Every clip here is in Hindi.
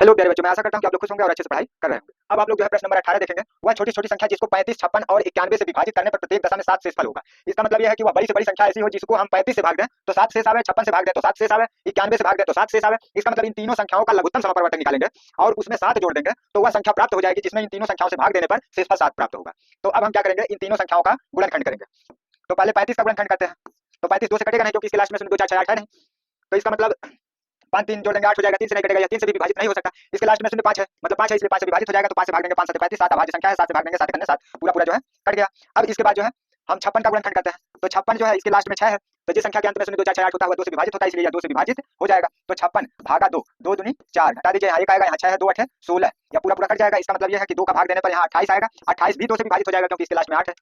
हेलो प्यारे बच्चों, मैं आशा करता हूं कि आप लोग खुश होंगे और अच्छे से पढ़ाई कर रहे होंगे। अब आप लोग जो है प्रश्न नंबर 18 देखेंगे। वह छोटी छोटी संख्या जिसको 35, 56 और 91 से विभाजित करने पर प्रत्येक दशा में 7 शेषफल होगा। इसका मतलब यह है कि वह बड़ी से बड़ी संख्या ऐसी हो जिसको हम 35 से भाग दें तो 7 शेष आवे, 56 से भाग दें तो 7 शेष आवे, 91 से भाग दें तो 7 शेष आवे। इसका मतलब इन तीनों संख्याओं का लघुत्तम समापवर्तक निकालेंगे और उसमें 7 जोड़ देंगे तो वह संख्या प्राप्त हो जाएगी जिसमें इन तीनों संख्याओं से भाग देने पर शेषफल 7 प्राप्त होगा। तो अब हम क्या करेंगे, इन तीनों संख्याओं का गुणनखंड करेंगे। तो पहले 35 का गुणनखंड करते हैं। तो 35 2 से कटेगा नहीं क्योंकि इसके लास्ट में 2 4 6 8 है नहीं। तो इसका मतलब 5 3 जोड़ देंगे 8 हो जाएगा, 3 से नहीं कटेगा या 3 से भी विभाजित नहीं हो सकता। इसके लास्ट में 0 5 है, मतलब 5 है इसलिए 5 से विभाजित हो जाएगा तो 5 से भाग देंगे 5 7 35, 7 अभाज्य संख्या है, 7 से भाग देंगे 7 करने 7 पूरा पूरा जो है कट गया। अब इसके बाद जो है हम 56 का गुणनखंड करते हैं। तो 56 जो है इसके लास्ट में 6 है, तो जिस संख्या के अंत में 0 2 4 6 8 होता है वह 2 से विभाजित होता है इसलिए यह 2 से विभाजित हो जाएगा। तो 56 भागा 2, 2 दूनी 4, घटा दीजिए यहाँ 1 आएगा, यहाँ 6 है, 2 8 है 16, या पूरा पूरा कट जाएगा। इसका मतलब यह है कि 2 का भाग देने पर यहाँ 28 आएगा, 28 भी 2 से विभाजित हो जाएगा क्योंकि इसके लास्ट में 8 है।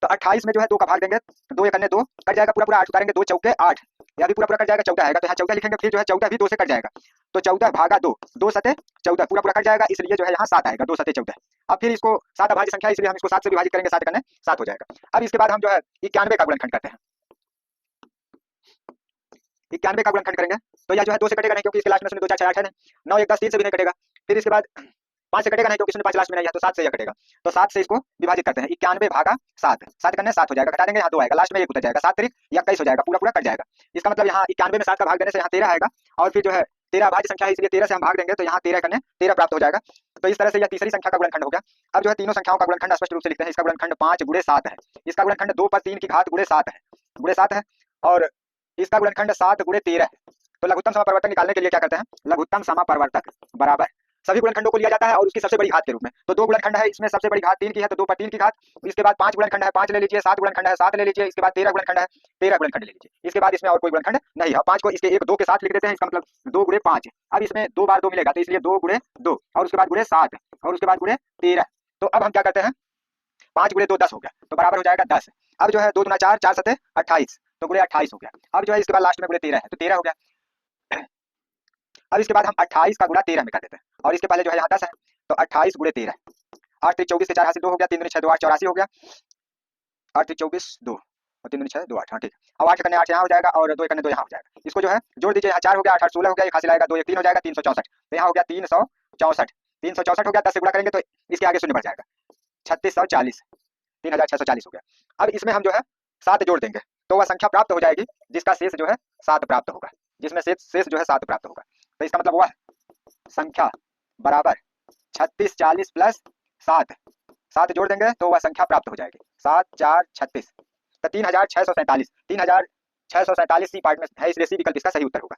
तो 28 में जो है 2 का भाग देंगे, 2 एक अन्य 2 कट जाएगा, पूरा पूरा 8 उतारेंगे, 2 चौके 8, यह भी पूरा पूरा कट जाएगा, 14 आएगा तो यहाँ 14 लिखेंगे, फिर जो है 14 भी 2 से कट जाएगा तो 14 भागा 2, 2 सते 14 पूरा पूरा कट जाएगा इसलिए जो है यहाँ 7 आएगा, 2 सते 14। अब फिर इसको 7 अभाज्य संख्या इसलिए हम इसको 7 से विभाजित करेंगे, 7 करने 7 हो जाएगा। अब इसके बाद हम जो है 91 का गुणनखंड करते हैं। 91 का गुणनखंड करेंगे तो यह जो है 2 से कटेगा नहीं क्योंकि इसके लास्ट में 0 2 4 6 8 है नहीं, 9 1 10 3 से भी नहीं कटेगा। फिर इसके बाद 5 से कटेगा नहीं क्योंकि 0 5 लास्ट में नहीं है तो 7 से यह कटेगा। तो 7 से इसको विभाजित करते हैं, 91 भागा 7, 7 करने 7 हो जाएगा, घटा देंगे यहाँ 2 आएगा, लास्ट में 1 उतर जाएगा, 7 3 21 हो जाएगा, पूरा पूरा कट जाएगा। इसका मतलब यहाँ 91 में 7 का भाग देने से यहाँ 13 आएगा और फिर जो है 13 अभाज्य संख्या है इसलिए 13 से हम भाग देंगे तो यहाँ 13 करने 13 प्राप्त हो जाएगा। तो इस तरह से यह तीसरी संख्या का गुणनखंड हो गया। अब जो है तीनों संख्याओं का गुणनखंड स्पष्ट रूप से लिखते हैं। इसका गुणनखंड 5 गुणे 7 है, इसका गुणनखंड 2 पर 3 की घात गुणे 7 है, गुणे 7 है, और इसका गुणनखंड 7 गुणे 13 है। तो लघुत्तम समापवर्तक निकालने के लिए क्या करते हैं, लघुत्तम समापवर्तक बराबर सभी गुणनखंडों को लिया जाता है और उसकी सबसे बड़ी घात के रूप में। तो 2 गुणनखंड है, इसमें सबसे बड़ी घात 3 की है तो 2 पर 3 की घात, इसके बाद 5 गुणनखंड है 5 ले लीजिए, 7 गुणनखंड है 7 ले लीजिए, इसके बाद 13 गुणनखंड है 13 गुणनखंड ले लीजिए, इसके बाद इसमें और कोई गुणनखंड नहीं है। 5 को इसके 1 2 के साथ लिख देते हैं, इसका मतलब 2 गुणे 5। अब इसमें 2 बार 2 मिलेगा तो इसलिए 2 गुणे 2 और उसके बाद गुणे 7 और उसके बाद गुणे 13। तो अब हम क्या करते हैं, 5 गुणे 2 10 हो गया तो बराबर हो जाएगा 10। अब जो है 2 दूना 4, 4 सते 28 तो गुणे 28 हो गया। अब जो है इसके बाद लास्ट में गुणे 13 है तो 13 हो गया। अब इसके बाद हम 28 का गुणा 13 में कर देते हैं और इसके पहले जो है यहाँ 10 है तो 28 गुणे 13, 8 3 24 से 4 हासिल 2 हो गया, 3 दूनी 6 2 8 84 हो गया, 8 3 24 2 और 3 दूनी 6 2 8, हाँ ठीक। अब 8 करने 8 यहाँ हो जाएगा और 2 करने 2 यहाँ हो जाएगा, इसको जो है जोड़ दीजिए, यहाँ 4 हो गया, 8 8 16 हो गया, एक हासिल आएगा, 2 1 3 हो जाएगा, 364। तो यहाँ हो गया 364, 364 हो गया, 10 से गुणा करेंगे तो इसके आगे शून्य बढ़ जाएगा, 3640, 3640 हो गया। अब इसमें हम जो है 7 जोड़ देंगे तो वह संख्या प्राप्त हो जाएगी जिसका शेष जो है 7 प्राप्त होगा, जिसमें शेष जो है 7 प्राप्त होगा। तो इसका मतलब वह संख्या बराबर 3640 प्लस 7, 7 जोड़ देंगे तो वह संख्या प्राप्त हो जाएगी 7 4 36, तो 3647, 3647 सी पार्ट में है इसलिए सी विकल्प इसका सही उत्तर होगा।